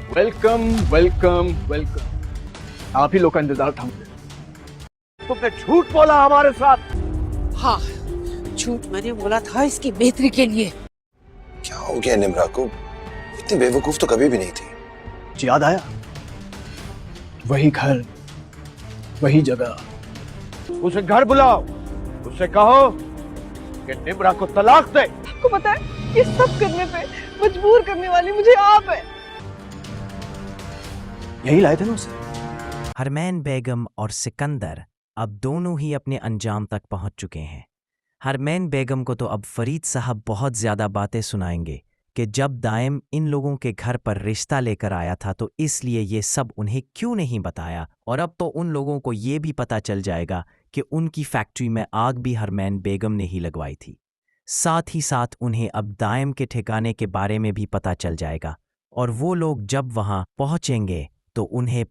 Welcome welcome welcome. आप ही लोग का इंतजार था मुझे। तुमने झूठ बोला हमारे साथ। हाँ, झूठ मैंने बोला था इसकी बेहतरी के लिए। क्या हो गया निम्रा को? इतनी बेवकूफ तो कभी भी नहीं थी। याद आया? वही घर, वही जगह। उसे घर बुलाओ, उससे कहो कि निम्रा को तलाक दे। आपको पता है ये सब करने पे मजबूर करने वाली मुझे आप है। यही लाए थे ना उसे। हरमैन बेगम और सिकंदर अब दोनों ही अपने अंजाम तक पहुंच चुके हैं। हरमैन बेगम को तो अब फरीद साहब बहुत ज़्यादा बातें सुनाएंगे कि जब दाइम इन लोगों के घर पर रिश्ता लेकर आया था तो इसलिए ये सब उन्हें क्यों नहीं बताया, और अब तो उन लोगों को ये भी पता चल जाएगा कि उनकी फैक्ट्री में आग भी हरमैन बेगम ने ही लगवाई थी। साथ ही साथ उन्हें अब दाइम के ठिकाने के बारे में भी पता चल जाएगा, और वो लोग जब वहाँ पहुँचेंगे तो उन्हें